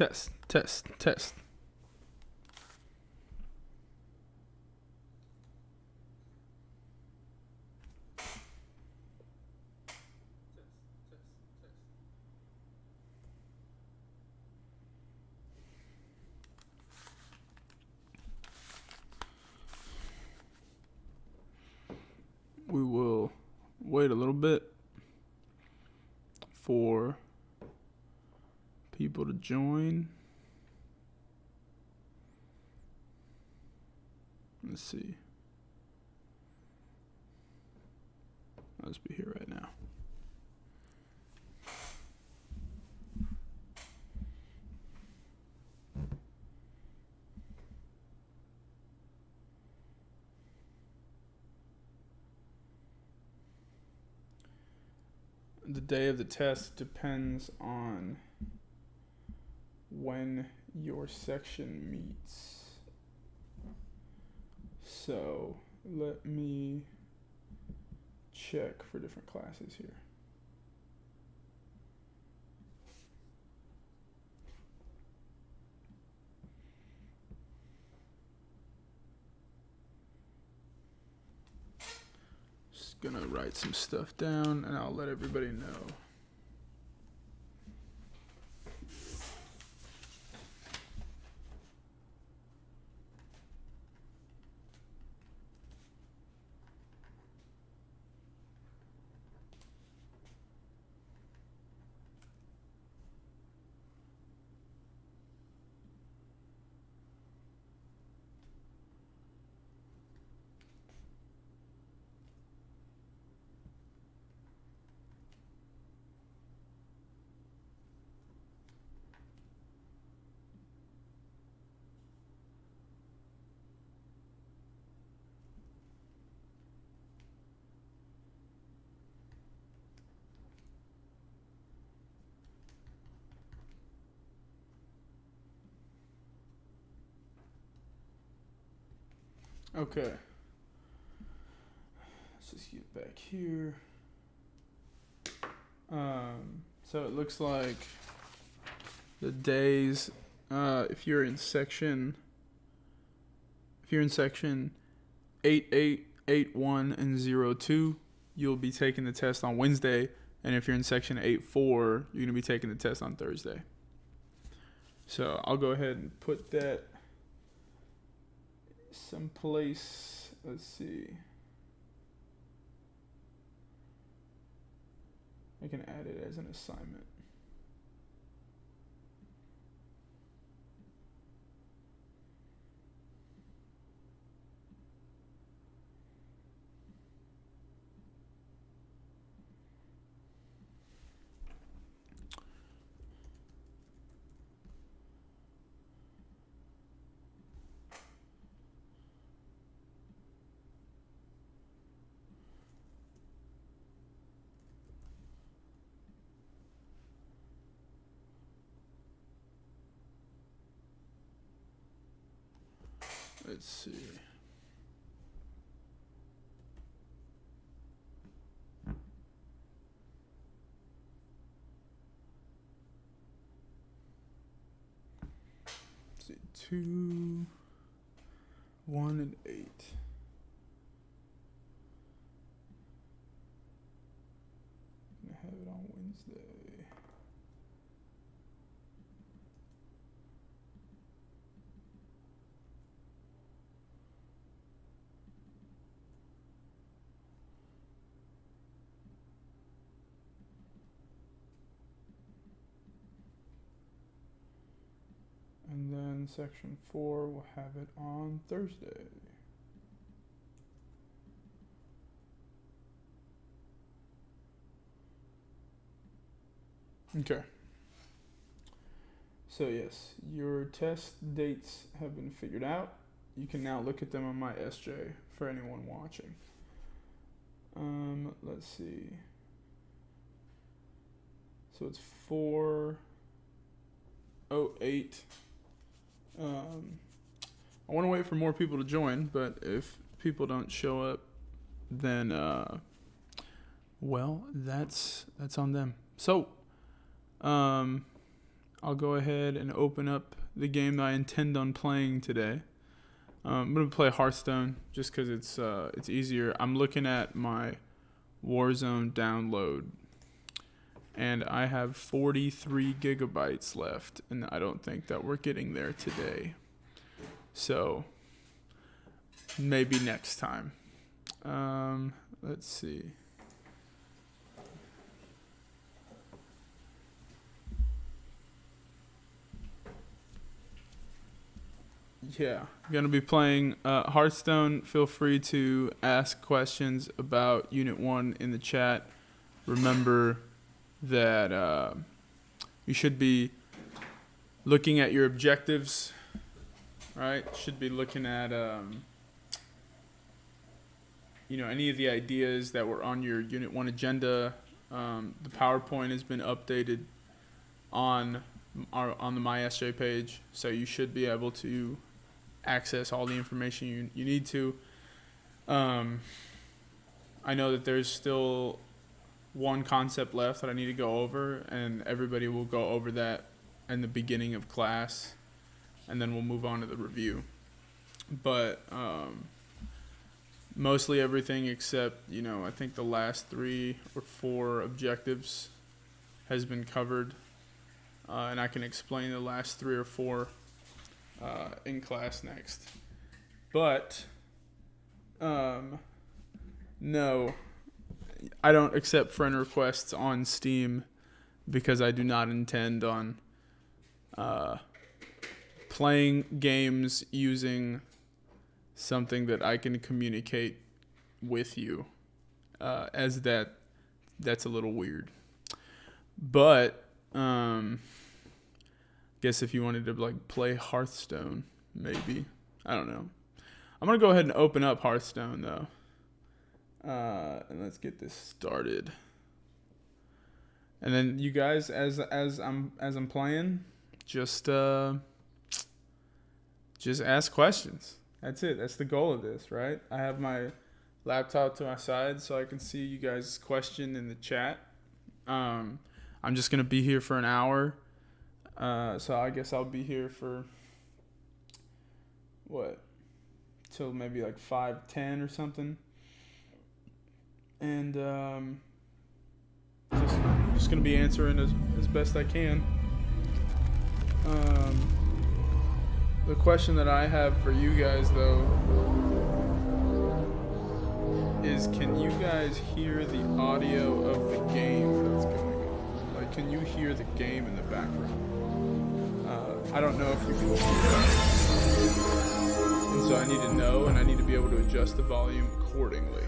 Test, test, test. We will wait a little bit for people to join. Let's see. Let's be here right now. The day of the test depends on when your section meets. So let me check for different classes here. Just gonna write some stuff down and I'll let everybody know. Okay. Let's just get back here. So it looks like the days, if you're in section 88, 81, and 02, you'll be taking the test on Wednesday. And if you're in section 84, you're going to be taking the test on Thursday. So I'll go ahead and put that someplace. Let's see. I can add it as an assignment. Let's see. Let's see. 2, 1, and 8. I'm gonna have it on Wednesday. And then section 4 will have it on Thursday. Okay. So yes, your test dates have been figured out. You can now look at them on my SJ for anyone watching. Let's see. So it's 4:08. I want to wait for more people to join, but if people don't show up, then well, that's on them. So, I'll go ahead and open up the game that I intend on playing today. I'm gonna play Hearthstone just because it's easier. I'm looking at my Warzone download, and I have 43 gigabytes left, and I don't think that we're getting there today. So maybe next time. Let's see. Yeah, I'm going to be playing Hearthstone. Feel free to ask questions about Unit 1 in the chat. Remember that you should be looking at your objectives, right? Should be looking at any of the ideas that were on your Unit 1 agenda. The PowerPoint has been updated on the MySJ page, so you should be able to access all the information you need to. I know that there's still one concept left that I need to go over, and everybody will go over that in the beginning of class, and then we'll move on to the review. But mostly everything except, I think the last 3 or 4 objectives has been covered, and I can explain the last 3 or 4 in class next. But no, I don't accept friend requests on Steam because I do not intend on playing games using something that I can communicate with you, as that's a little weird. But guess if you wanted to play Hearthstone, maybe. I don't know. I'm gonna go ahead and open up Hearthstone though, and let's get this started. And then you guys, as I'm playing, just ask questions. That's it. That's the goal of this, right? I have my laptop to my side so I can see you guys' question in the chat. I'm just gonna be here for an hour. So I guess I'll be here for till maybe 5:10 or something, and just gonna be answering as best I can. The question that I have for you guys though is, can you guys hear the audio of the game that's going on? Can you hear the game in the background? I don't know if you can hear that. And so I need to know, and I need to be able to adjust the volume accordingly.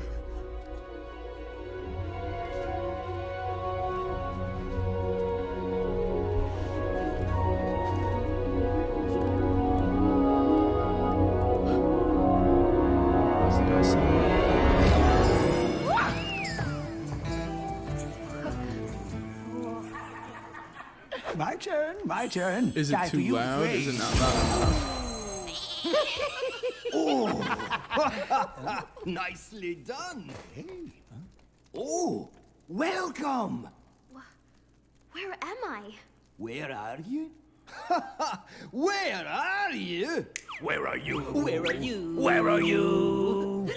My turn. Is it too loud? Is it not loud enough? Oh, nicely done. Hey. Oh, welcome. Where am I? Where are you? Where are you? Where are you? Where are you? Where are you?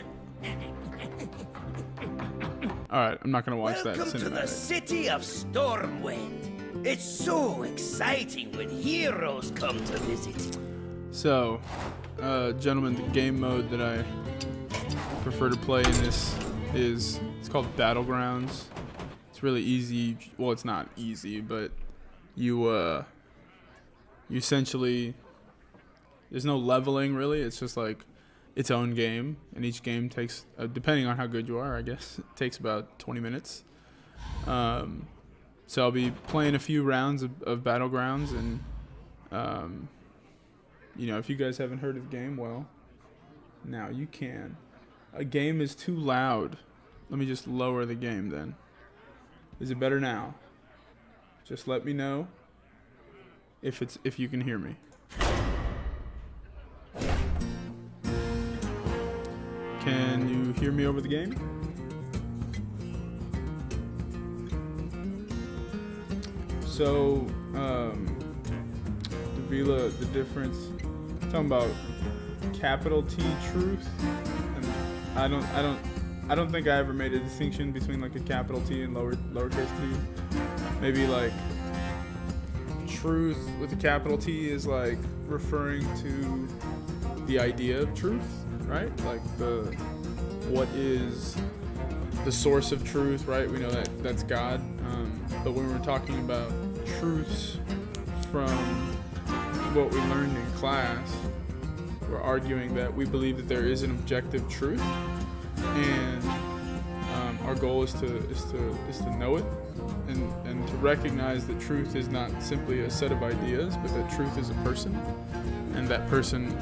Alright, I'm not gonna watch that Welcome to the cinematic. city of Stormwind. It's so exciting when heroes come to visit. So, gentlemen, the game mode that I prefer to play in this it's called Battlegrounds. It's really easy. Well, it's not easy, but you essentially, there's no leveling really. It's just its own game, and each game takes, depending on how good you are, I guess, it takes about 20 minutes. So I'll be playing a few rounds of Battlegrounds, and if you guys haven't heard of the game, well, now you can. A game is too loud. Let me just lower the game then. Is it better now? Just let me know if you can hear me. Can you hear me over the game? So, Vila the difference. Talking about capital T truth, and I don't think I ever made a distinction between like a capital T and lowercase t. Maybe like truth with a capital T is like referring to the idea of truth, right? Like what is the source of truth, right? We know that that's God. But when we're talking about truths from what we learned in class, we're arguing that we believe that there is an objective truth, and our goal is to know it, and to recognize that truth is not simply a set of ideas, but that truth is a person, and that person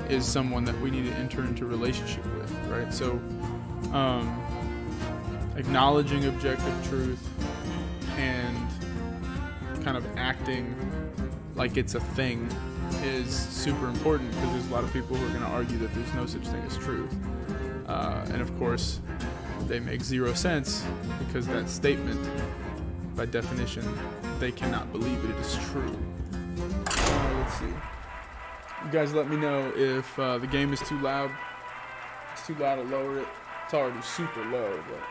is someone that we need to enter into relationship with, right? So acknowledging objective truth and kind of acting like it's a thing is super important, because there's a lot of people who are going to argue that there's no such thing as truth. And of course, they make zero sense, because that statement, by definition, they cannot believe it is true. Let's see. You guys let me know if the game is too loud. It's too loud to lower it. It's already super low, but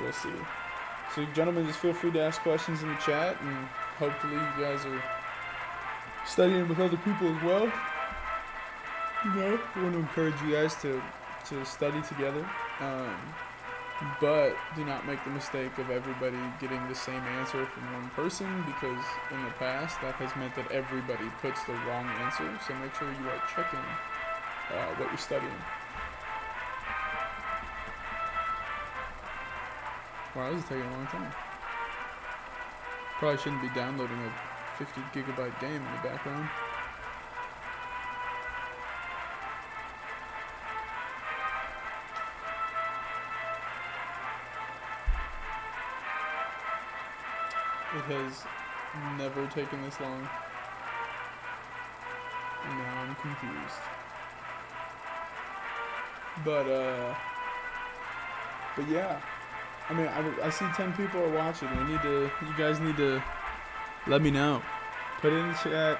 we'll see. So gentlemen, just feel free to ask questions in the chat, and hopefully you guys are studying with other people as well. You know, I want to encourage you guys to study together, but do not make the mistake of everybody getting the same answer from one person, because in the past that has meant that everybody puts the wrong answer. So make sure you are checking what you're studying. Wow, this is taking a long time. Probably shouldn't be downloading a 50 gigabyte game in the background. It has never taken this long. And now I'm confused. But yeah. I mean, I see 10 people are watching. You guys need to let me know. Put it in the chat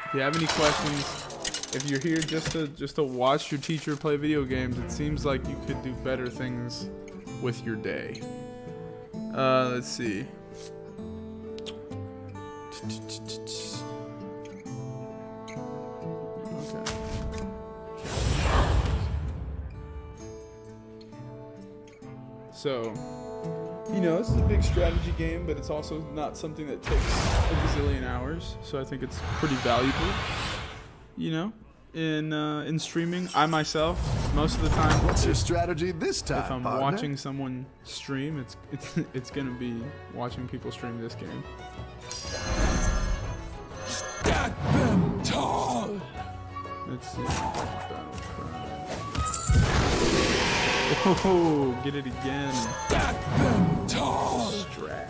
if you have any questions. If you're here just to watch your teacher play video games, it seems like you could do better things with your day. Let's see. Okay. So, you know, this is a big strategy game, but it's also not something that takes a gazillion hours. So I think it's pretty valuable, you know, in streaming. I myself, most of the time, What's your strategy this time, if I'm partner? watching someone stream, it's gonna be watching people stream this game. Stack them tall. Let's see. Oh, get it again. Stack them tall. Strat.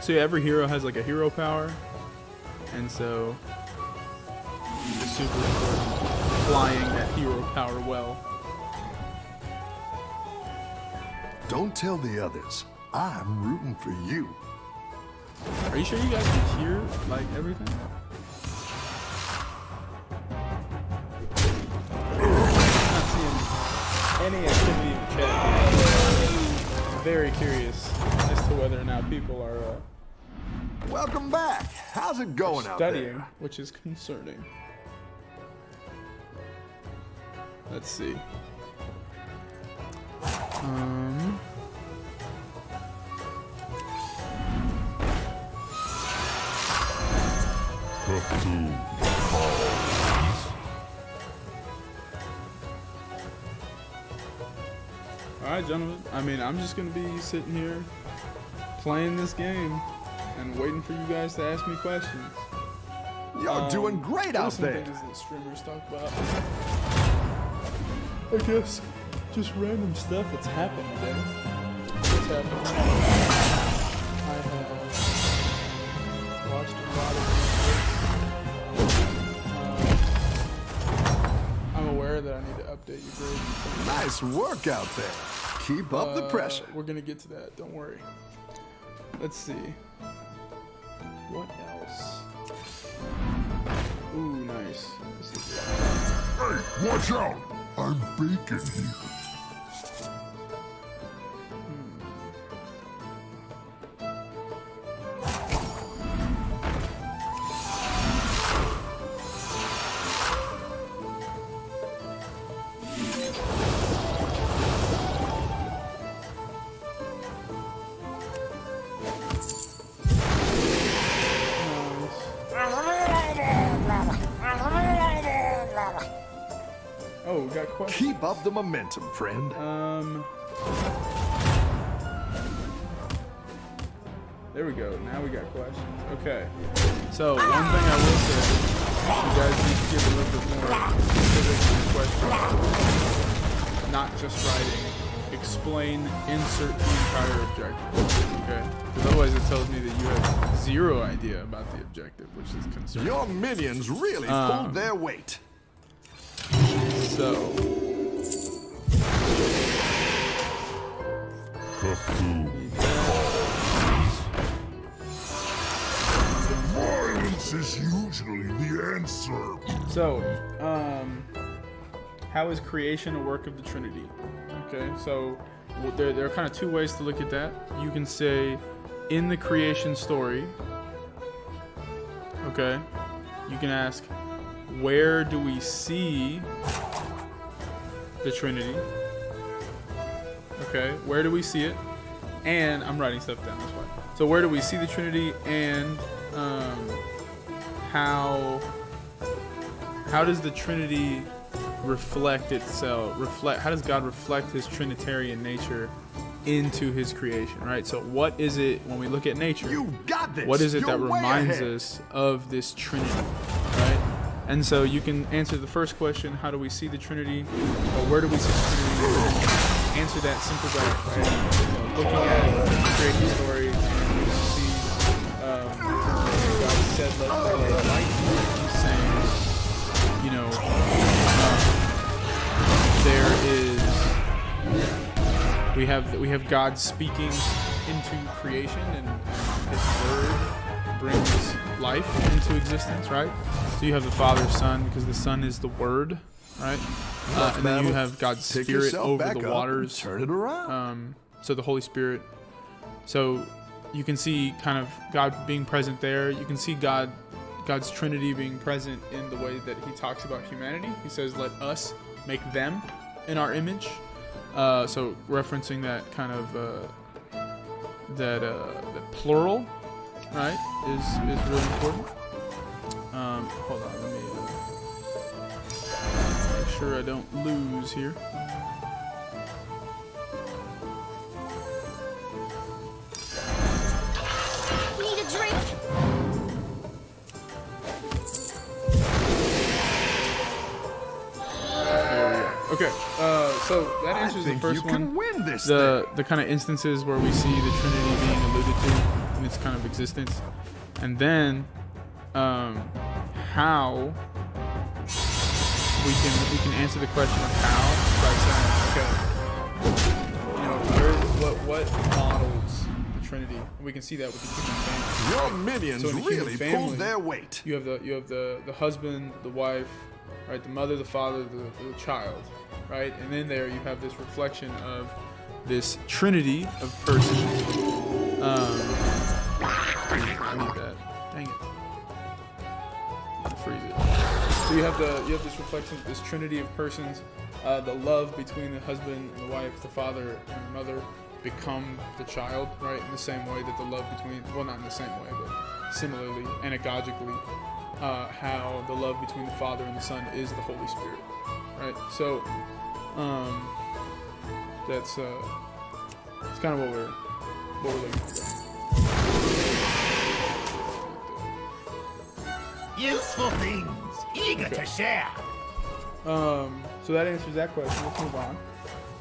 So yeah, every hero has like a hero power, and so it's super important applying that hero power well. Don't tell the others. I'm rooting for you. Are you sure you guys can hear like everything? I'm not seeing any activity in the chat. I'm very curious as to whether or not people are Welcome back. How's it going out studying, there? which is concerning. Let's see. Alright, gentlemen. I mean, I'm just gonna be sitting here playing this game and waiting for you guys to ask me questions. You're doing great What are out some there. things that streamers talk about? I guess just random stuff that's happened today. What's happened? I have watched a lot of I'm aware that I need to update your grade. Nice work out there. Keep up the pressure. We're gonna get to that. Don't worry. Let's see. What else? Ooh, nice. This is good. Hey, watch out! I'm baking here. Oh, we got questions. Keep up the momentum, friend. There we go. Now we got questions. Okay. So one thing I will say, you guys need to give a little bit more specific to your question. Not just writing. Explain, insert the entire objective. Okay. Because otherwise it tells me that you have zero idea about the objective, which is concerning. Your minions really pulled their weight. So. Violence is usually the answer. So, how is creation a work of the Trinity? Okay, so there are kind of two ways to look at that. You can say, in the creation story, okay, you can ask, where do we see the Trinity? Okay, where do we see it? And I'm writing stuff down, that's why. So where do we see the Trinity, and how does the Trinity reflect itself? How does God reflect his Trinitarian nature into his creation, right? So what is it when we look at nature? You got this. What is it You're that way reminds ahead. us of this Trinity, right? And so you can answer the first question, how do we see the Trinity? Or where do we see the Trinity? Answer that simple back, right? Looking at the creation story, and you see God said, let there be light. He's saying, there is, we have God speaking into creation, and his word brings life into existence, right? So you have the Father, Son, because the Son is the Word, right? And then you have God's Pick Spirit yourself over back the up waters. and turn it around. So the Holy Spirit. So you can see kind of God being present there. You can see God's Trinity being present in the way that he talks about humanity. He says, let us make them in our image. So referencing that kind of that plural, right, is really important. Hold on, let me make sure I don't lose here. Need a drink? There we go. Okay, so that answers the think first you can one. win this The kind of instances where we see the Trinity being alluded to in its kind of existence, and then how we can answer the question of how by saying, okay, what models the Trinity? We can see that with the human family. Your minions So in the human really family, pulled their weight. You have the husband, the wife, right? The mother, the father, the child, right? And then there you have this reflection of this Trinity of persons. I need that. Dang it. Freeze it. So you have this reflection, this Trinity of persons. The love between the husband and the wife, the father and the mother, become the child, right? In the same way that the love between, well, not in the same way, but similarly, anagogically, how the love between the Father and the Son is the Holy Spirit, right? So, that's kind of what we're looking for. Useful things, eager to share. So that answers that question. Let's move on.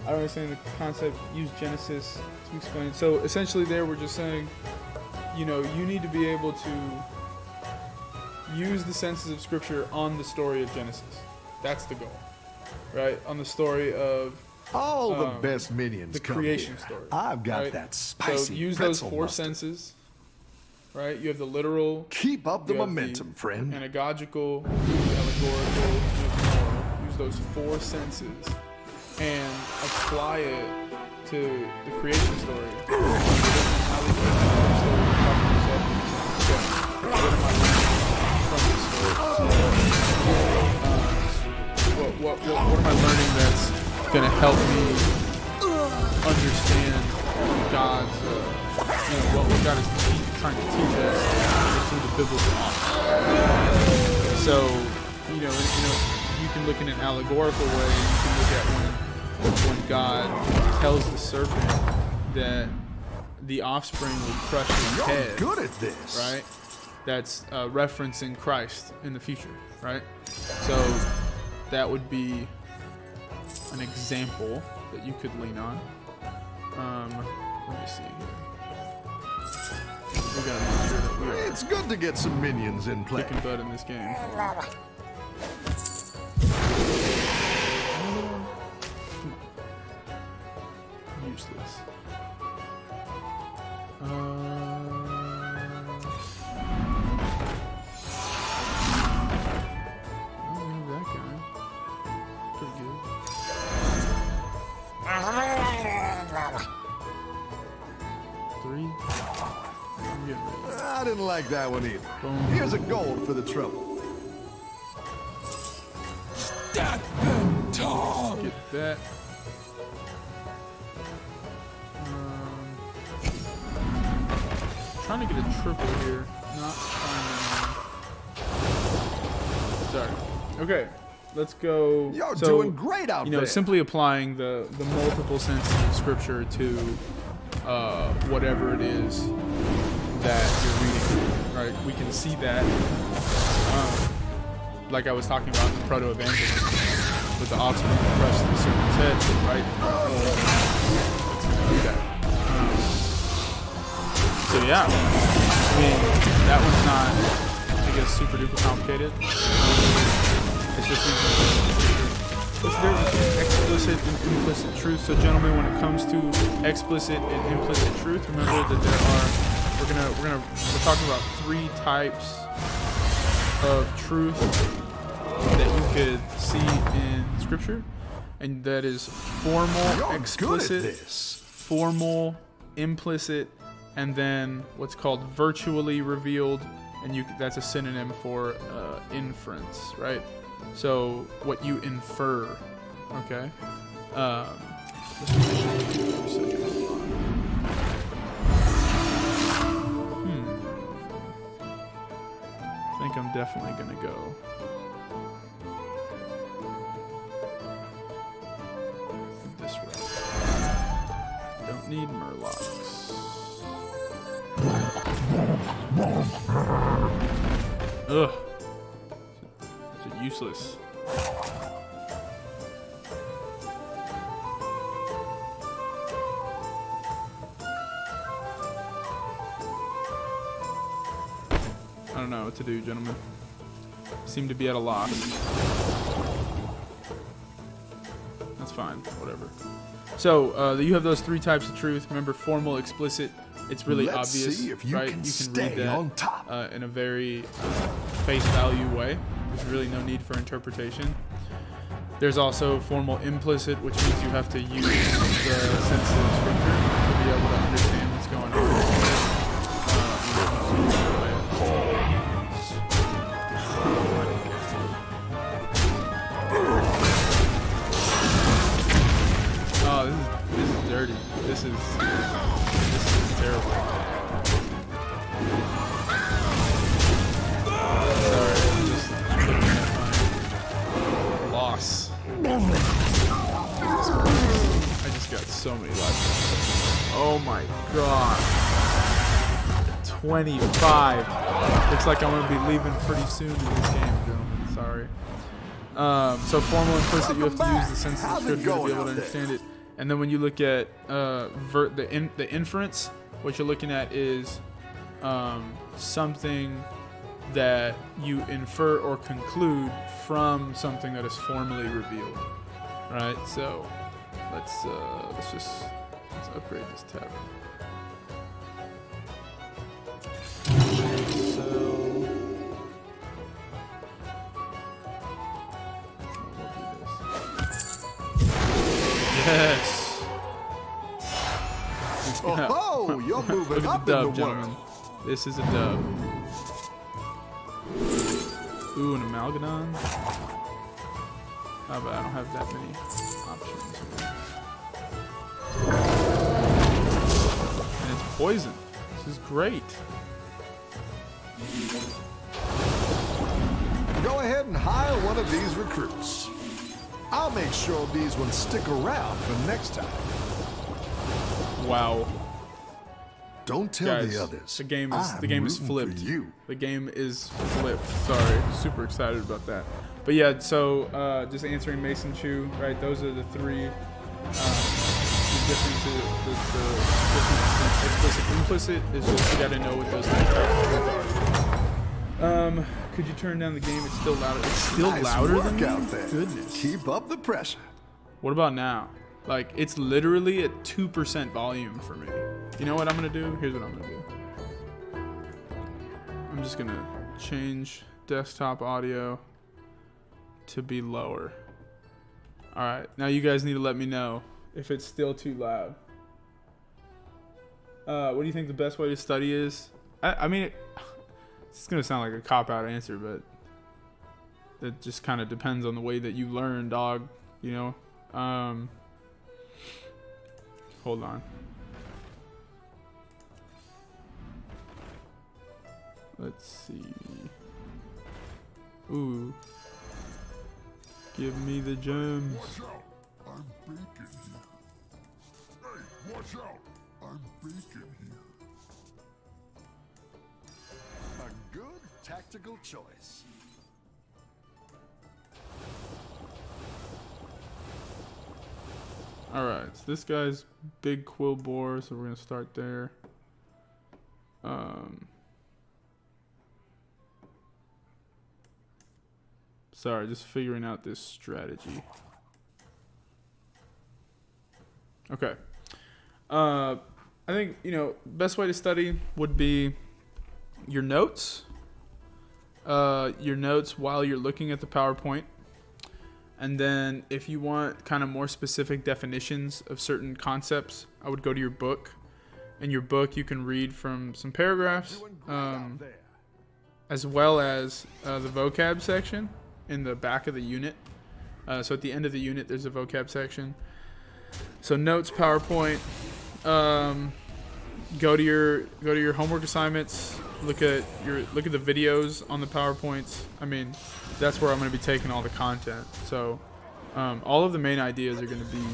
I don't understand the concept. Use Genesis to explain. So essentially, there we're just saying, you need to be able to use the senses of Scripture on the story of Genesis. That's the goal, right? On the story of All the best minions the come creation here. story. I've got right? that spicy So use those pretzel four mustard. senses right? You have the literal. Keep up the you have momentum, friend. Anagogical, allegorical, you have the moral. Use those 4 senses and apply it to the creation story. How the creation story talking to yourself. Okay, what am I learning from this story? What am I learning that's going to help me understand God's, what God is trying to teach us through the biblical author. So, you can look in an allegorical way. You can look at when God tells the serpent that the offspring will crush his head. You're good at this, right? That's referencing Christ in the future, right? So that would be an example that you could lean on. Let me see here. We gotta make sure that we are It's good to get some minions in play. kicking butt in this game. Useless. That guy. Pretty good. Three. I'm getting ready. I didn't like that one either. Boom. Here's a gold for the trouble. Get that. Trying to get a triple here. Not trying to. Sorry. Okay. Let's go. You're doing great out there. Simply applying the multiple senses of Scripture to whatever it is that you're reading, right? We can see that, like I was talking about in the proto-evangelism, with the offspring that crushed the serpent's head, right? It's going to do that. So yeah, I mean, that one's not, I guess, super duper complicated. It's just there's explicit and implicit truth. So gentlemen, when it comes to explicit and implicit truth, remember that there are we're talking about 3 types of truth that you could see in Scripture, and that is formal, explicit, formal, implicit, and then what's called virtually revealed, and that's a synonym for inference, right? So what you infer, okay? Let's just for a second. I think I'm definitely gonna go. This route. Don't need murlocs. Ugh. It's useless. I don't know what to do, gentlemen. Seem to be at a loss. That's fine, whatever. So, you have those 3 types of truth. Remember, formal, explicit. It's really obvious, see if you right? can You can stay read that on top. In a very face value way. There's really no need for interpretation. There's also formal implicit, which means you have to use the senses of Scripture to be able to understand what's going on. Oh, this is dirty. This is terrible. Sorry, I'm just looking at my loss. I just got so many lives. Oh my god. 25. Looks like I'm going to be leaving pretty soon in this game, gentlemen. Sorry. So formal, implicit, you have to use the senses of Scripture to be able to understand it. And then when you look at the inference, what you're looking at is something that you infer or conclude from something that is formally revealed, right? So let's upgrade this tab. Yes. Oh, you're Look moving at up the in dub, the gentlemen. world. This is a dub. Ooh, an amalgadon. Oh, but I don't have that many options. And it's poison. This is great. Go ahead and hire one of these recruits. I'll make sure these ones stick around for next time. Wow. Don't tell Guys, the others. the game is I'm flipped. rooting for you. The game is flipped. Sorry, super excited about that. But yeah, so just answering Mason Chu, right? Those are the three differences. The difference between explicit and implicit is just you got to know what those things are. Could you turn down the game? It's still louder. It's still Nice louder work than me. out there. Goodness. Keep up the pressure. What about now? Like, it's literally at 2% volume for me. You know what I'm gonna do? Here's what I'm gonna do. I'm just gonna change desktop audio to be lower. All right, now you guys need to let me know if it's still too loud. What do you think the best way to study is? I mean, it's gonna sound like a cop-out answer, but it just kind of depends on the way that you learn, dog. You know. Hold on. Let's see. Ooh. Give me the gems. Watch out. I'm baking here. Hey, watch out. I'm baking here. A good tactical choice. Alright, so this guy's big quill bore, so we're gonna start there. Sorry, just figuring out this strategy. Okay. I think, best way to study would be your notes. Your notes while you're looking at the PowerPoint. And then if you want kind of more specific definitions of certain concepts, I would go to your book. In your book, you can read from some paragraphs, as well as the vocab section in the back of the unit. So at the end of the unit, there's a vocab section. So notes, PowerPoint. Go to your homework assignments. Look at the videos on the PowerPoints. I mean, that's where I'm going to be taking all the content. So all of the main ideas are going to be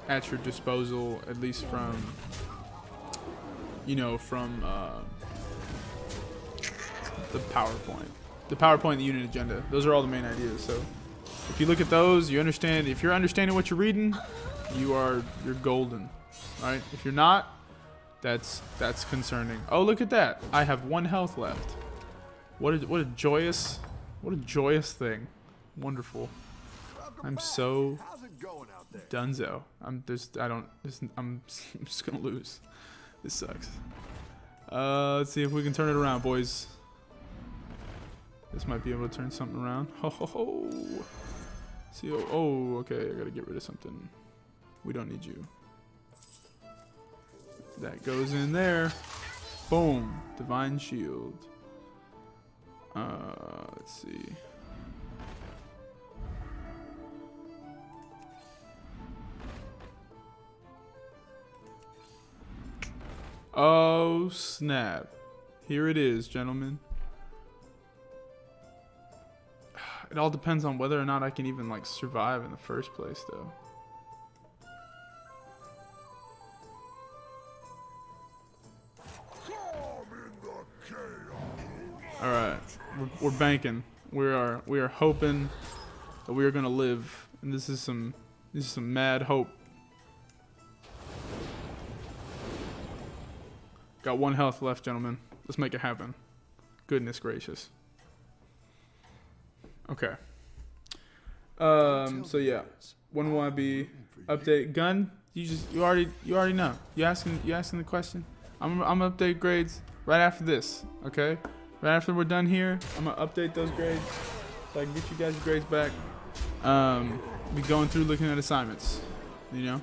at your disposal, at least from the PowerPoint. The PowerPoint, the unit agenda. Those are all the main ideas. So if you look at those, you understand. If you're understanding what you're reading, you're golden. All right? If you're not, that's concerning. Oh, look at that. I have 1 health left. What a joyous thing. Wonderful. I'm so How's it going out there? dunzo. I'm just gonna lose. This sucks. Let's see if we can turn it around, boys. This might be able to turn something around. Ho ho ho. See, oh, okay. I gotta get rid of something. We don't need you. That goes in there. Boom. Divine shield. Let's see. Oh, snap. Here it is, gentlemen. It all depends on whether or not I can even, survive in the first place, though. All right, we're banking. We are hoping that we are gonna live, and this is some mad hope. Got 1 health left, gentlemen. Let's make it happen. Goodness gracious. Okay. So yeah, when will I be update gun? You already know. You asking the question. I'm gonna update grades right after this. Okay. Right after we're done here, I'm gonna update those grades so I can get you guys' grades back. Be going through looking at assignments. you know.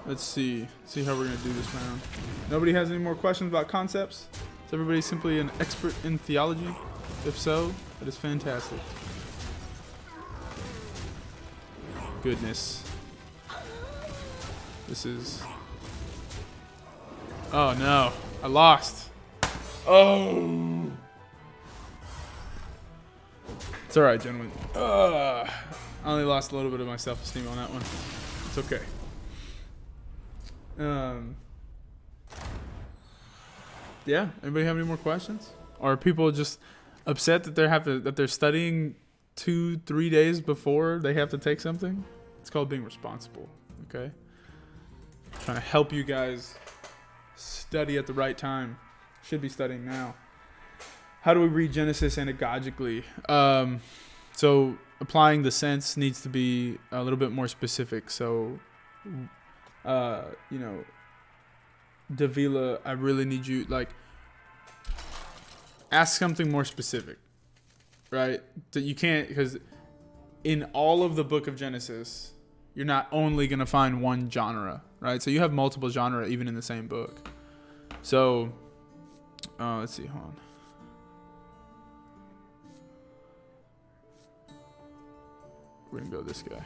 Let's see how we're gonna do this round. Nobody has any more questions about concepts? Is everybody simply an expert in theology? If so, that is fantastic. Goodness. This is... Oh no, I lost. Oh! It's alright, gentlemen. I only lost a little bit of my self-esteem on that one. It's okay. Yeah, anybody have any more questions? Or are people just upset that they're studying 2-3 days before they have to take something? It's called being responsible, okay? I'm trying to help you guys study at the right time. Should be studying now. How do we read Genesis anagogically? So applying the sense needs to be a little bit more specific. So, Davila, I really need you, like, ask something more specific, right? That you can't, because in all of the book of Genesis, you're not only going to find one genre, right? So you have multiple genre even in the same book. So, let's see, hold on. We're going to go this guy.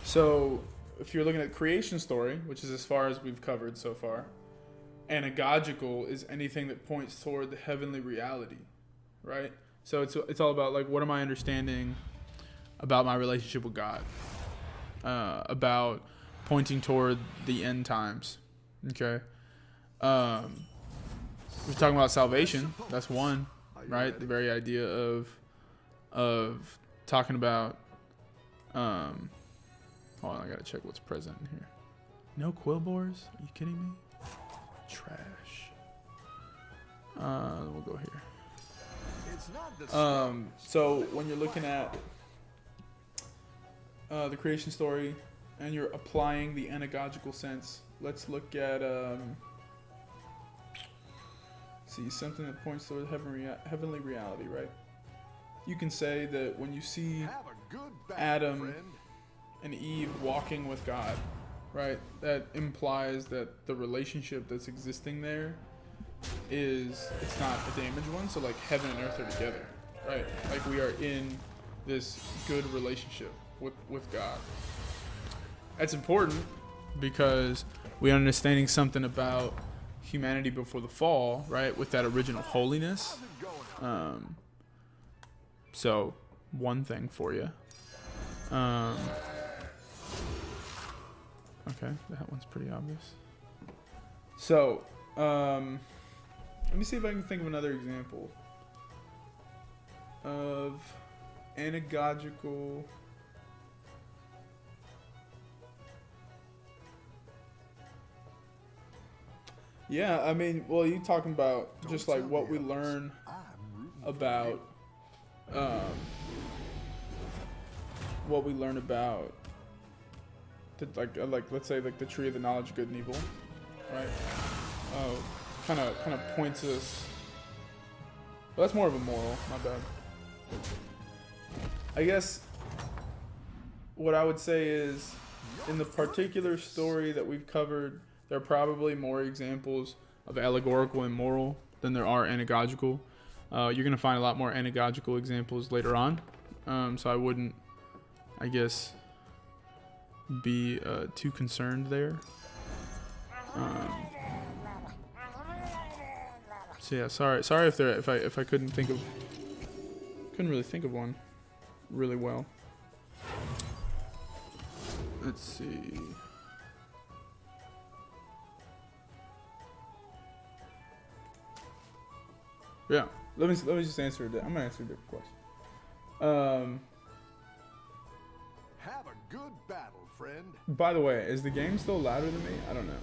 So, if you're looking at creation story, which is as far as we've covered so far, anagogical is anything that points toward the heavenly reality, right? So it's all about, like, what am I understanding about my relationship with God? About pointing toward the end times, okay? We're talking about salvation. That's one, right? The very idea of talking about. Hold on, I gotta check what's present in here. No quill bores? Are you kidding me? Trash. We'll go here. So when you're looking at the creation story and you're applying the anagogical sense, let's look at see, something that points toward heavenly reality, right? You can say that when you see Adam and Eve walking with God, right? That implies that the relationship that's existing there it's not a damaged one. So like heaven and earth are together, right? Like we are in this good relationship with God. That's important because we are understanding something about humanity before the fall, right? With that original holiness. So one thing for you. Okay, that one's pretty obvious. So, let me see if I can think of another example of anagogical. Yeah, I mean, well, you talking about just like what we learn about, like let's say like the tree of the knowledge of good and evil, right? Kind of points us. Well, that's more of a moral. My bad. I guess what I would say is, in the particular story that we've covered, there are probably more examples of allegorical and moral than there are anagogical. You're gonna find a lot more anagogical examples later on. So I wouldn't, I guess, be too concerned there. So yeah, sorry if I couldn't really think of one really well. Let's see. Yeah, let me just answer it. I'm gonna answer a different question. Have a good battle, friend. By the way, is the game still louder than me? I don't know.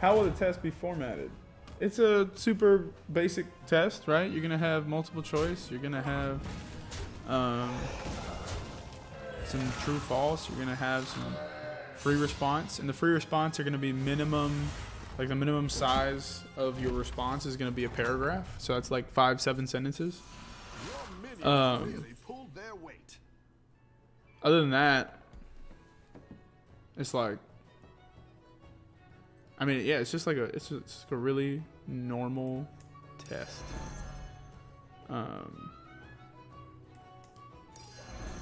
How will the test be formatted? It's a super basic test, right? You're gonna have multiple choice. You're gonna have some true false. You're gonna have some free response, and the free response are gonna be minimum. Like the minimum size of your response is gonna be a paragraph. So that's like 5-7 sentences. Really pulled their weight. Other than that, It's like, I mean, yeah, it's just like it's a really normal test.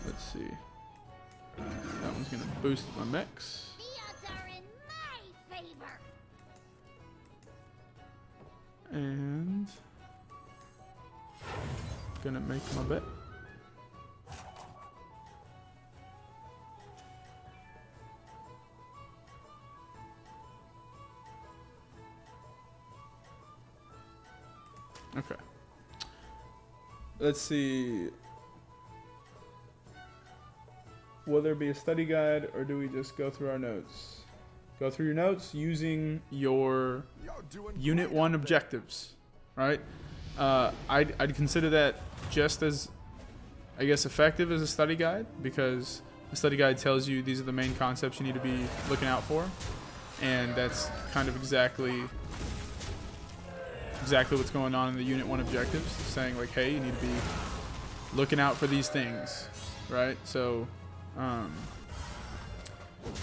Let's see. That one's gonna boost my mechs. The odds are in my favor. And gonna make my bet. Okay. Let's see. Will there be a study guide, or do we just go through our notes? Go through your notes using your Unit 1 objectives, right? I'd consider that just as, I guess, effective as a study guide, because the study guide tells you these are the main concepts you need to be looking out for, and that's kind of exactly what's going on in the Unit 1 objectives, saying like, hey, you need to be looking out for these things, right? So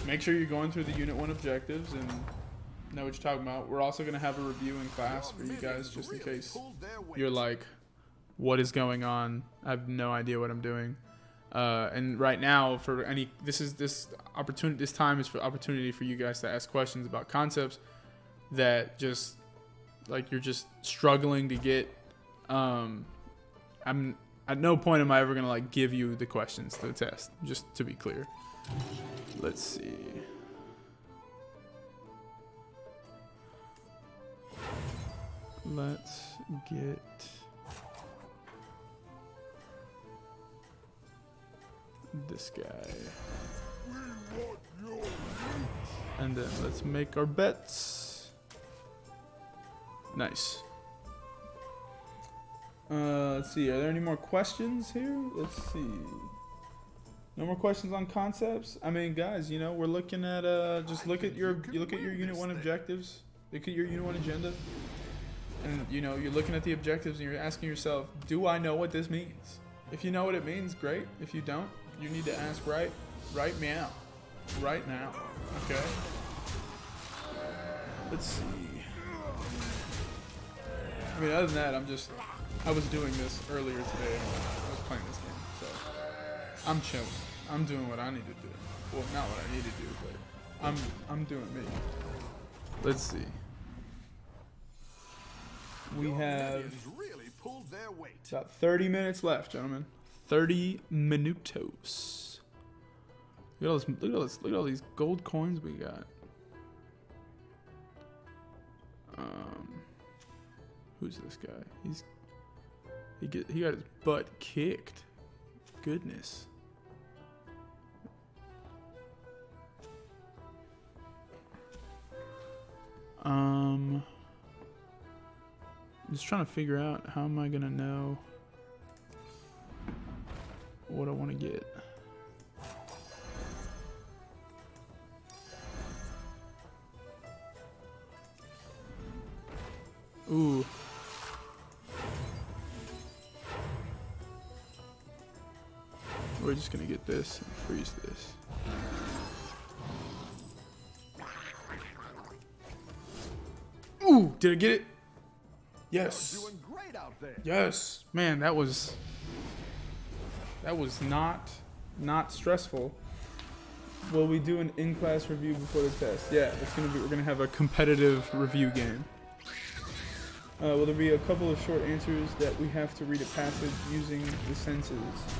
make sure you're going through the Unit 1 objectives and know what you're talking about. We're also going to have a review in class for you guys, just in case you're like, what is going on? I have no idea what I'm doing. And right now, for any, this time is for opportunity for you guys to ask questions about concepts that just, like, you're just struggling to get. I'm at no point am I ever gonna like give you the questions to the test, just to be clear. Let's see. Let's get this guy. And then let's make our bets. Nice. Let's see. Are there any more questions here? Let's see. No more questions on concepts. I mean, guys, you know, we're looking at just look at your Unit 1 objectives. Look at your Unit 1 agenda, and you know, you're looking at the objectives and you're asking yourself, do I know what this means? If you know what it means, great. If you don't, you need to ask right now. Okay. Let's see. I mean, other than that, I was doing this earlier today. I was playing this game, so I'm chilling. I'm doing what I need to do. Well, not what I need to do, but I'm doing me. Let's see. We have about 30 minutes left, gentlemen. 30 minutos. Look at all these gold coins we got. Who's this guy? He got his butt kicked. Goodness. I'm just trying to figure out how am I gonna know what I want to get. Ooh. We're just gonna get this and freeze this. Ooh, did I get it? Yes. Yes, man, that was not stressful. Will we do an in-class review before the test? Yeah, we're gonna have a competitive review game. Will there be a couple of short answers that we have to read a passage using the senses?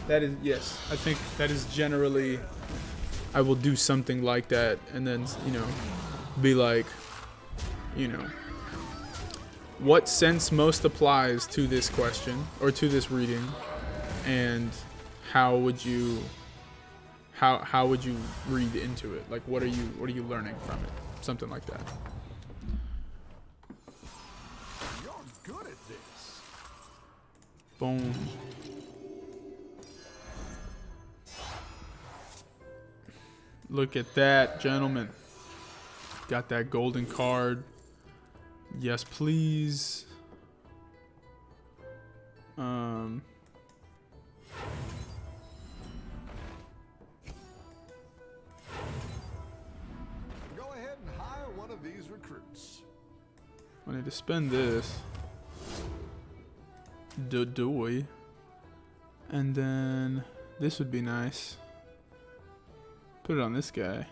That is, yes. I think that is generally, I will do something like that, and then, you know, be like, you know, what sense most applies to this question or to this reading, and how would you read into it? Like, what are you learning from it? Something like that. Boom. Look at that, gentlemen. Got that golden card. Yes, please. to spend this. Doy. And then this would be nice. Put it on this guy.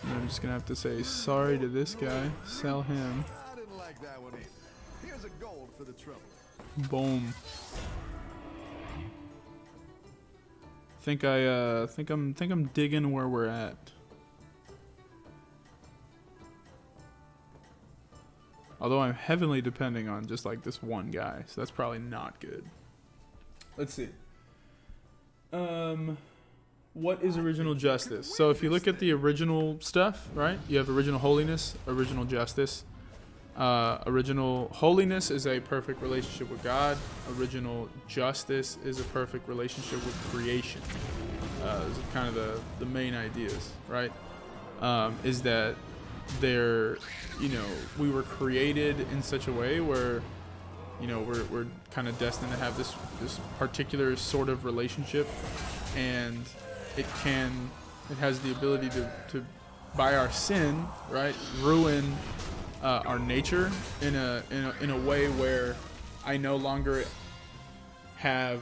And I'm just gonna have to say sorry to this guy. Sell him. I didn't like that one either. Here's a gold for the trouble. Boom. Think I'm digging where we're at. Although I'm heavily depending on just like this one guy, so that's probably not good. Let's see. What is original justice? So if you look at the original stuff, right? You have original holiness, original justice. Original holiness is a perfect relationship with God. Original justice is a perfect relationship with creation. Those are kind of the main ideas, right? Is that they're, we were created in such a way where, we're kind of destined to have this particular sort of relationship, and it has the ability to by our sin, right, ruin our nature in a way where I no longer have,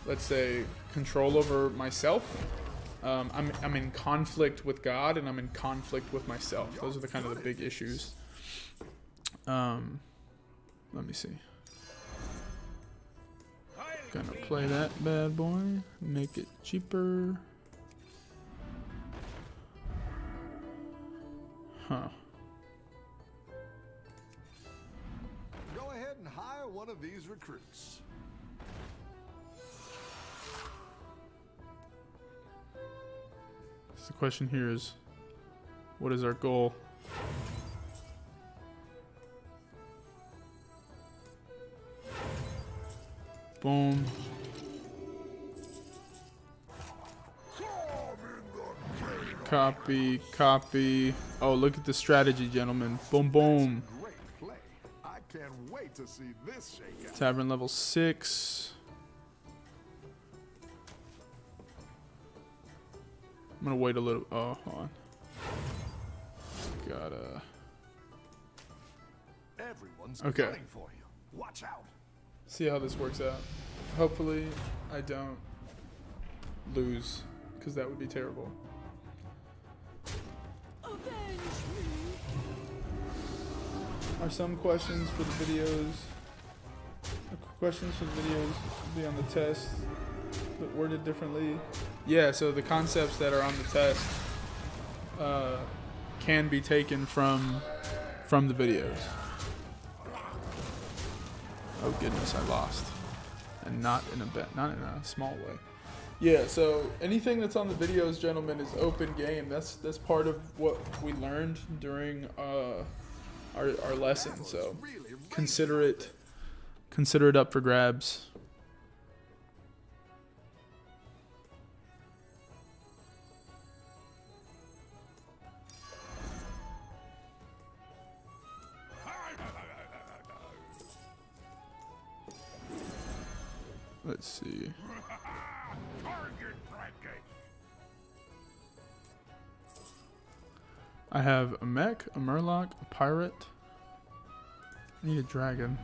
let's say, control over myself. I'm in conflict with God, and I'm in conflict with myself. Those are the kind of the big issues. Let me see. Gonna play that bad boy. Make it cheaper. Huh. Go ahead and hire one of these recruits. So the question here is, what is our goal? Boom. Copy, copy. Oh, look at the strategy, gentlemen. Boom, boom. Great play. I can't wait to see this shake out. Tavern level 6. I'm gonna wait a little. Oh, hold on. Gotta. Everyone's Okay. gunning for you. Watch out. See how this works out. Hopefully, I don't lose, because that would be terrible. Are some questions for the videos? Questions for the videos be on the test, but worded differently. Yeah, so the concepts that are on the test can be taken from the videos. Oh goodness, I lost, and not in a small way. Yeah, so anything that's on the videos, gentlemen, is open game. That's part of what we learned during our lesson. So consider it up for grabs. Let's see. I have a mech, a murloc, a pirate. I need a dragon.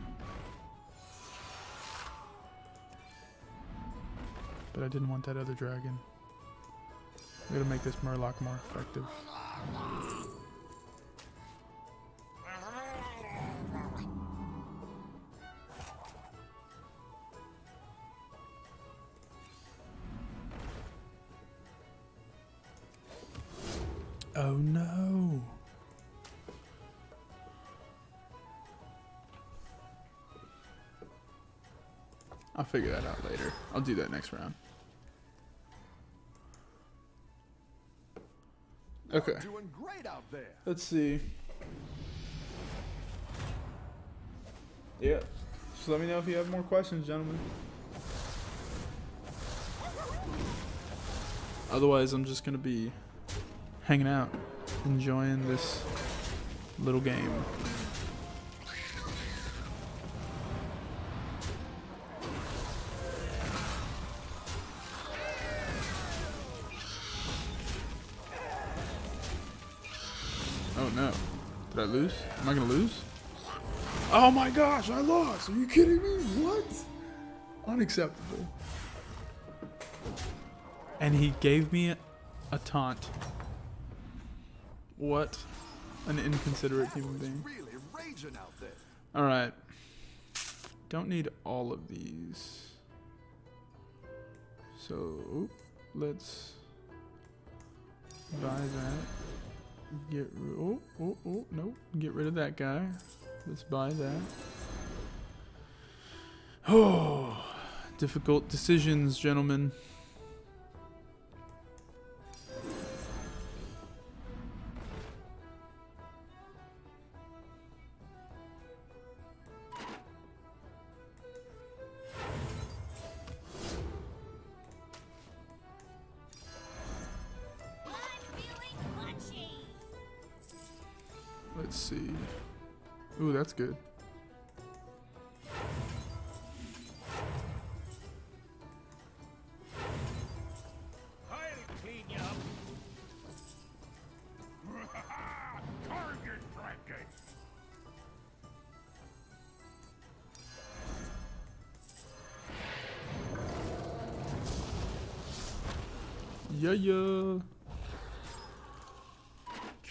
But I didn't want that other dragon. I'm gonna make this murloc more effective. Oh no. I'll figure that out later. I'll do that next round. Okay. Doing great out there. Let's see. Yeah. Just let me know if you have more questions, gentlemen. Otherwise, I'm just gonna be hanging out, enjoying this little game. Oh no. Did I lose? Am I gonna lose? Oh my gosh, I lost. Are you kidding me? What? Unacceptable. And he gave me a taunt. What an inconsiderate human being. Really raging out there. Alright. Don't need all of these. So, let's buy that. Get no. Get rid of that guy. Let's buy that. Oh, difficult decisions, gentlemen. Let's see. Ooh, that's good. I'll clean you up. Target practice. Yeah.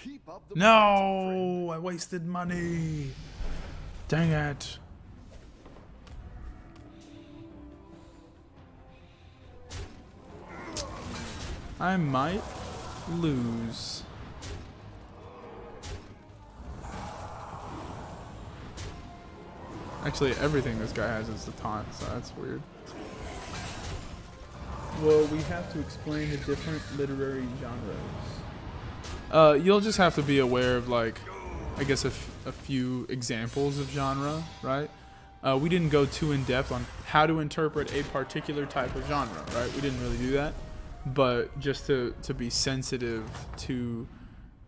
Keep up the No, I wasted money. Dang it. I might lose. Actually, everything this guy has is the taunt, so that's weird. Well, we have to explain the different literary genres. You'll just have to be aware of, like, I guess a few examples of genre, right? We didn't go too in depth on how to interpret a particular type of genre, right? We didn't really do that, but just to be sensitive to,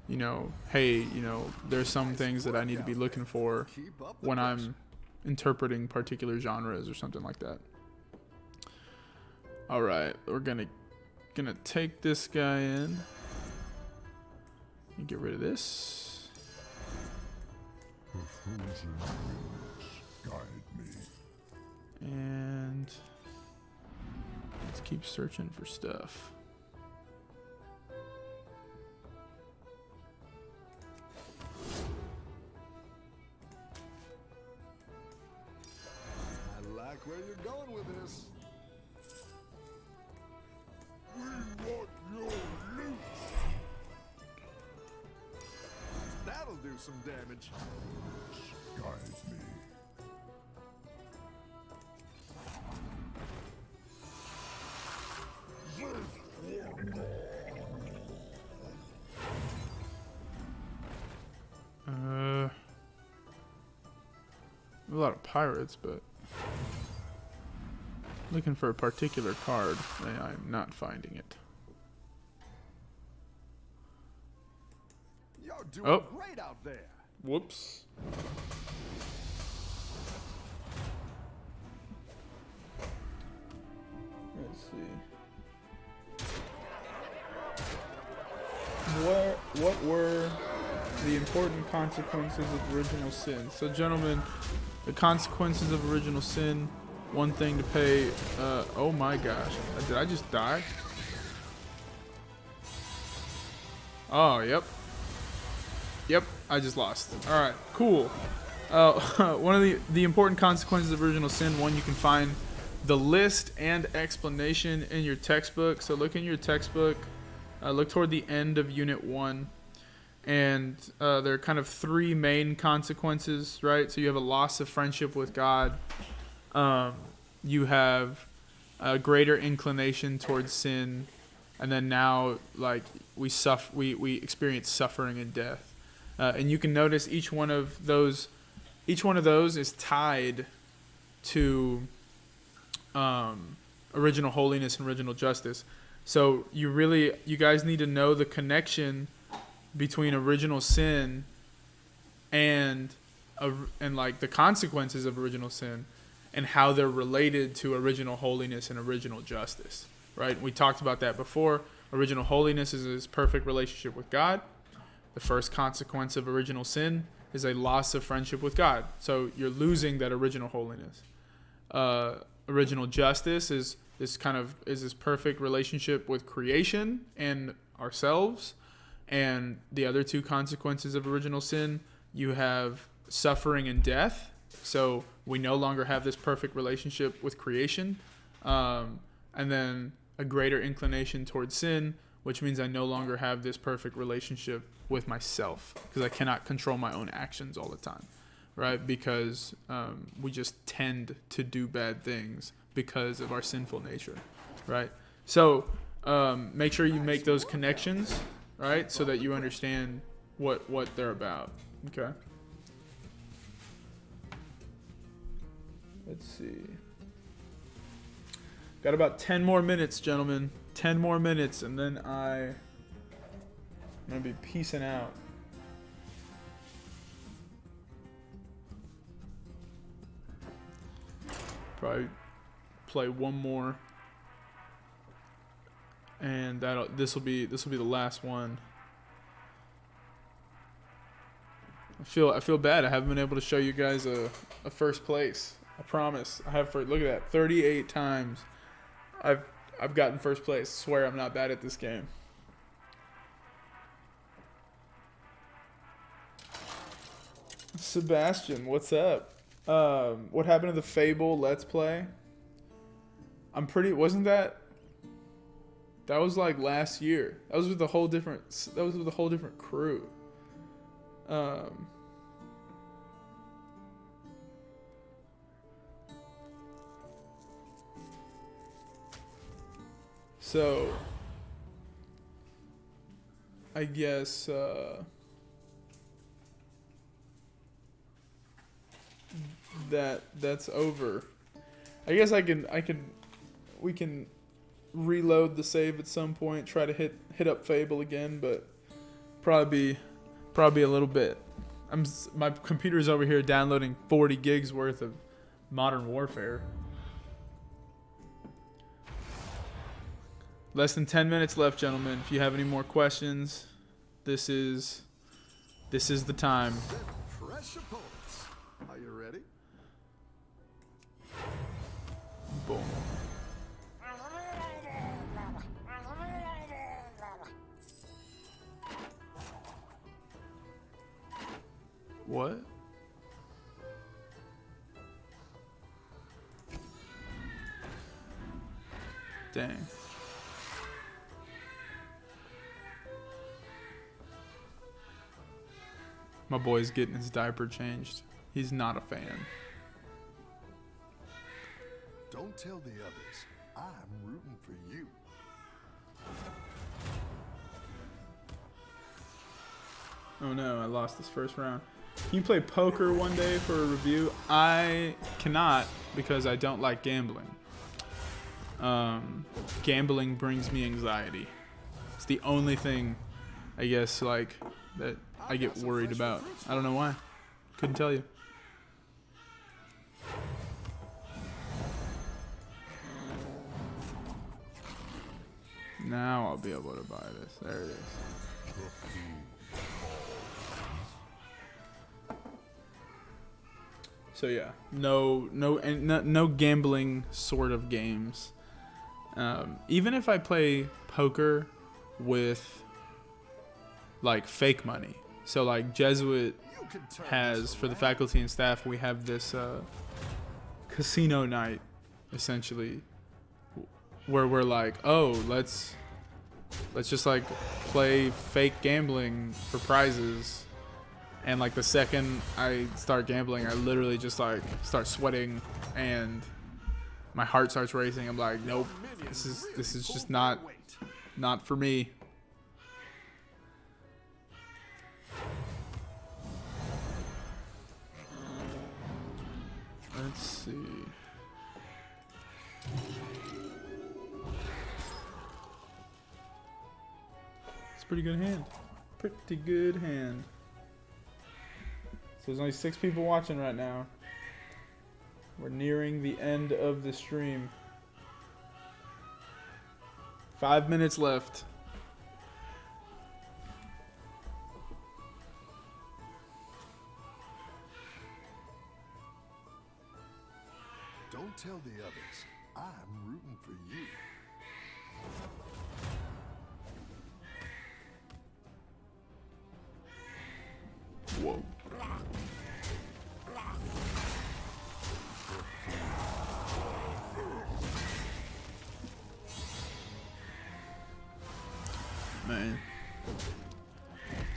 you know, hey, you know, there's some things that I need to be looking for when I'm interpreting particular genres or something like that. All right, we're gonna take this guy in and get rid of this. And let's keep searching for stuff. I like where you're going with this. We want your loot. That'll do some damage. Guide me. A lot of pirates, but looking for a particular card, and I'm not finding it. You're doing Oh. great out there. Whoops. Let's see. What were the important consequences of original sin? So, gentlemen, the consequences of original sin. One thing to pay. Oh my gosh! Did I just die? Oh, yep. Yep, I just lost. All right, cool. One of the important consequences of original sin. One, you can find the list and explanation in your textbook. So look in your textbook. Look toward the end of Unit 1. And there are kind of three main consequences, right? So you have a loss of friendship with God. You have a greater inclination towards sin. And then now, like, we experience suffering and death. And you can notice each one of those is tied to original holiness and original justice. So you guys need to know the connection between original sin and like the consequences of original sin and how they're related to original holiness and original justice, right? We talked about that before. Original holiness is his perfect relationship with God. The first consequence of original sin is a loss of friendship with God. So you're losing that original holiness. Original justice is this perfect relationship with creation and ourselves. And the other two consequences of original sin, you have suffering and death. So we no longer have this perfect relationship with creation. And then a greater inclination towards sin, which means I no longer have this perfect relationship with myself because I cannot control my own actions all the time, right? Because we just tend to do bad things because of our sinful nature, right? So make sure you make those connections, right, so that you understand what they're about. Okay. Let's see. Got about 10 more minutes, gentlemen. 10 more minutes, and then I'm going to be peacing out. Probably play one more. And this will be the last one. I feel bad. I haven't been able to show you guys a first place. I promise. I have look at that. 38 times I've gotten first place. I swear I'm not bad at this game. Sebastian, what's up? What happened to the Fable Let's Play? Wasn't that was like last year. That was with a whole different crew. So I guess that's over. I guess we can reload the save at some point, try to hit up Fable again, but probably a little bit. My computer's over here downloading 40 gigs worth of Modern Warfare. Less than 10 minutes left, gentlemen. If you have any more questions, this is the time. Fresh opponents. Are you ready? Boom. What? Dang. My boy's getting his diaper changed. He's not a fan. Don't tell the others. I'm rooting for you. Oh no, I lost this first round. Can you play poker one day for a review? I cannot because I don't like gambling. Gambling brings me anxiety. It's the only thing, I guess, like, that I get worried about. I don't know why. Couldn't tell you. Now I'll be able to buy this. There it is. So yeah, no gambling sort of games. Even if I play poker with like fake money. So like Jesuit has, for the faculty and staff, we have this casino night essentially, where we're like, oh, let's just like play fake gambling for prizes. And like the second I start gambling, I literally just like start sweating and my heart starts racing. I'm like, nope, this is just not for me. Let's see. It's a pretty good hand. Pretty good hand. So there's only 6 people watching right now. We're nearing the end of the stream. 5 minutes left. Don't tell the others. I'm rooting for you. Whoa. Man.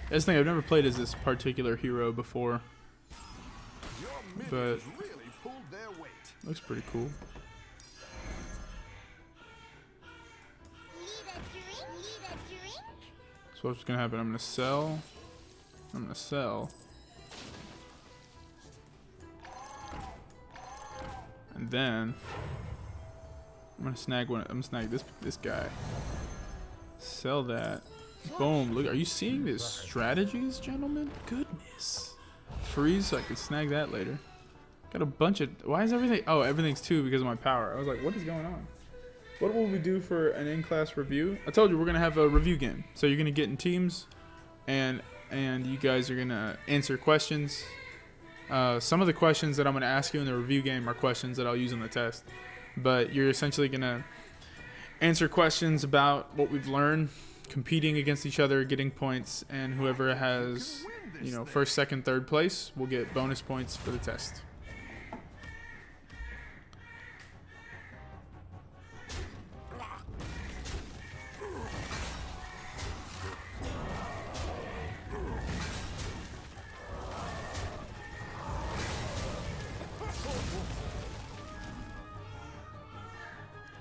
That's the thing, I've never played as this particular hero before. Your But minions really pulled their weight. looks pretty cool. Need a drink? Need a drink? So what's gonna happen? I'm gonna sell. I'm gonna sell. And then I'm gonna snag one. I'm gonna snag this guy. Sell that. Boom. Look, are you seeing these strategies, gentlemen? Goodness. Freeze so I can snag that later. Got a bunch of. Why is everything? Oh, everything's 2 because of my power. I was like, what is going on? What will we do for an in-class review? I told you we're gonna have a review game. So you're gonna get in teams, and you guys are gonna answer questions. Some of the questions that I'm gonna ask you in the review game are questions that I'll use on the test. But you're essentially gonna answer questions about what we've learned, competing against each other, getting points, and whoever has, first, second, third place will get bonus points for the test.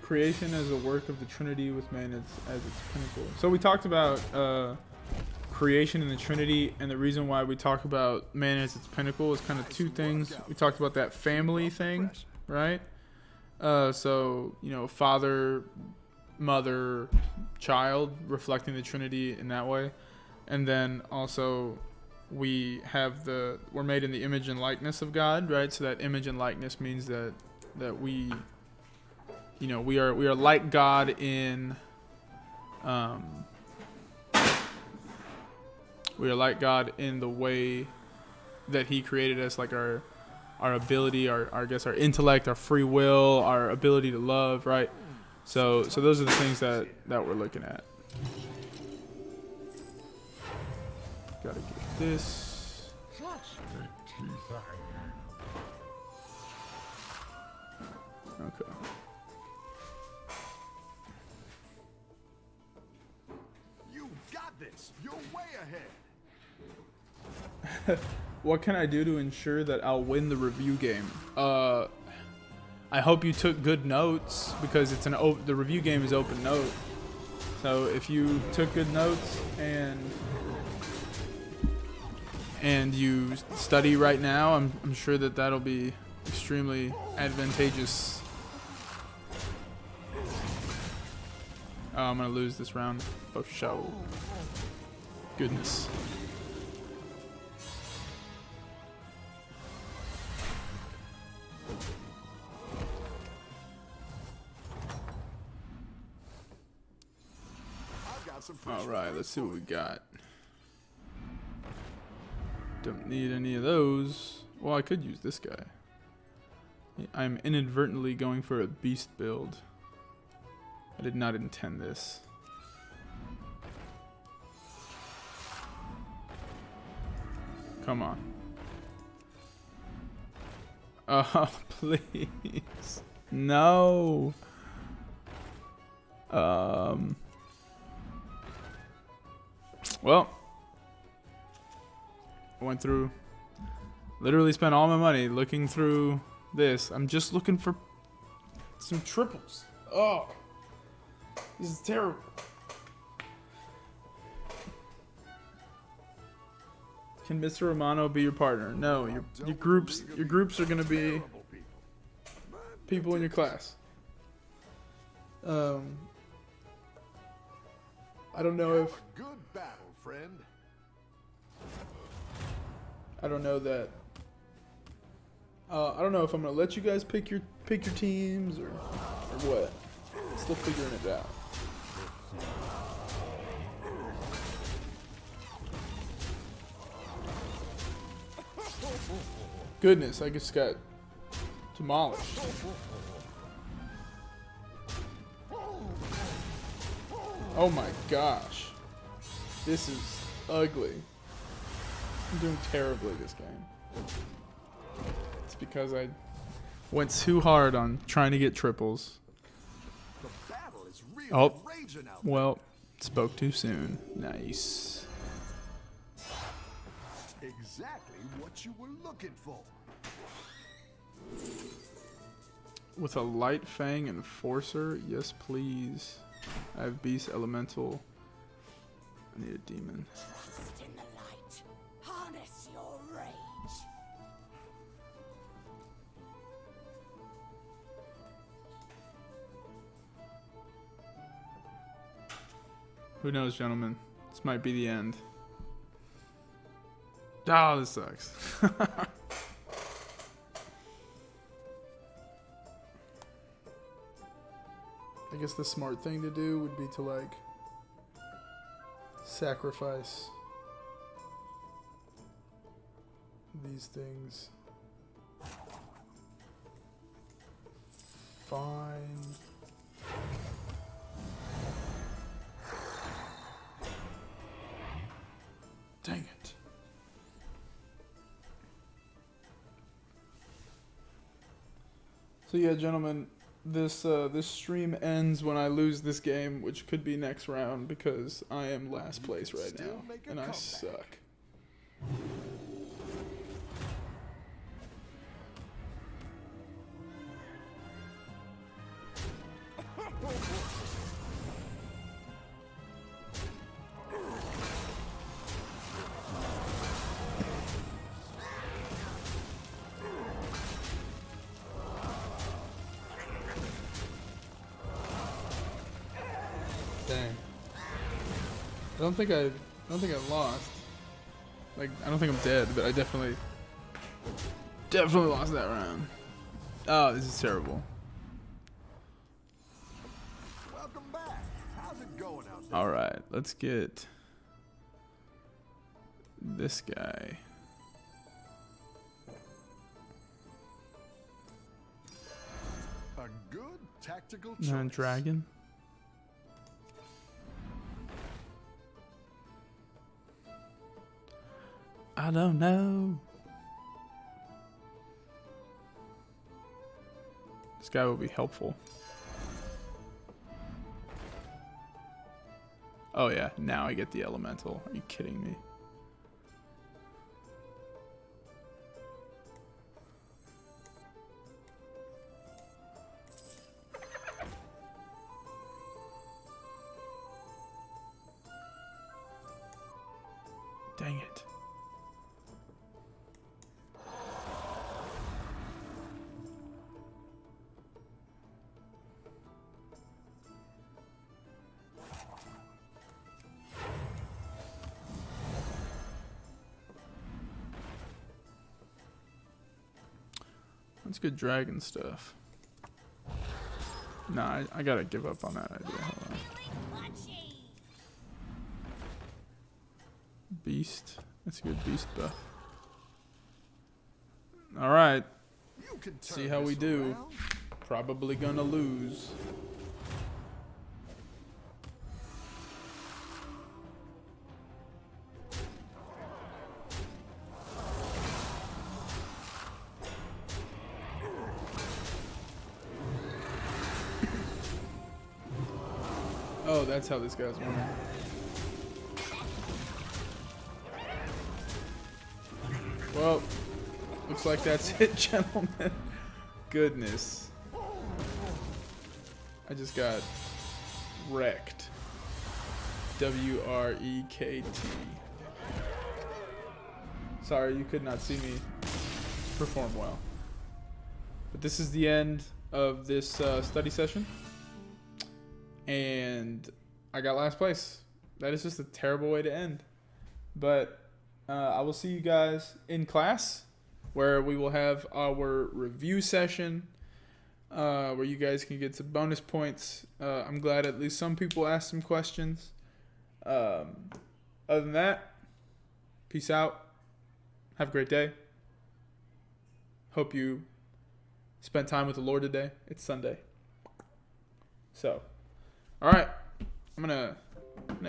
Creation as a work of the Trinity with man as its pinnacle. So we talked about creation and the Trinity, and the reason why we talk about man as its pinnacle is kind of 2 things. We talked about that family thing, right? So father, mother, child, reflecting the Trinity in that way, and then also we're made in the image and likeness of God, right? So that image and likeness means that we. We are like God in we are like God in the way that He created us, like our ability, our intellect, our free will, our ability to love, right? So those are the things that we're looking at. Gotta get this. Okay. This. You're way ahead. What can I do to ensure that I'll win the review game? I hope you took good notes, because it's the review game is open note. So if you took good notes and you study right now, I'm sure that that'll be extremely advantageous. Oh, I'm gonna lose this round for sure. Goodness. All right, let's see what we got. Don't need any of those. Well, I could use this guy. I'm inadvertently going for a beast build. I did not intend this. Come on. Oh, please. No. Well, I went through, literally spent all my money looking through this. I'm just looking for some triples. Oh, this is terrible. Can Mr. Romano be your partner? No, your groups are gonna be people in your class. I don't know if Good battle, friend. I don't know that. I don't know if I'm gonna let you guys pick your teams or what. Still figuring it out. Goodness, I just got Demolished. Oh my gosh. This is ugly. I'm doing terribly this game. It's because I went too hard on trying to get triples. The battle is really Oh, raging out well, spoke too soon. Nice. there. Exactly what you were looking for. With a light fang enforcer, yes please. I have beast elemental. I need a demon. Trust in the light. Harness your rage. Who knows, gentlemen? This might be the end. Oh, this sucks. I guess the smart thing to do would be to, like, sacrifice these things. Fine. Dang it. So yeah, gentlemen, this stream ends when I lose this game, which could be next round because I am last place right Still now, make a and I comeback. suck. Dang. I don't think I lost. Like, I don't think I'm dead, but I definitely lost that round. Oh, this is terrible. Welcome back. How's it going out there? All right, let's get this guy. A good tactical choice. Non-dragon. I don't know. This guy will be helpful. Oh yeah, now I get the elemental. Are you kidding me? Dang it. That's good dragon stuff. Nah, I gotta give up on that idea. Hold on. Beast. That's a good beast buff. Alright. You can See turn how we this do. around. Probably gonna lose. Oh, that's how this guy's winning. Well, looks like that's it, gentlemen. Goodness. I just got wrecked. W-R-E-K-T. Sorry, you could not see me perform well. But this is the end of this study session. And I got last place. That is just a terrible way to end. But I will see you guys in class, where we will have our review session, where you guys can get some bonus points. I'm glad at least some people asked some questions. Other than that, peace out. Have a great day. Hope you spent time with the Lord today. It's Sunday. So, all right. I'm gonna end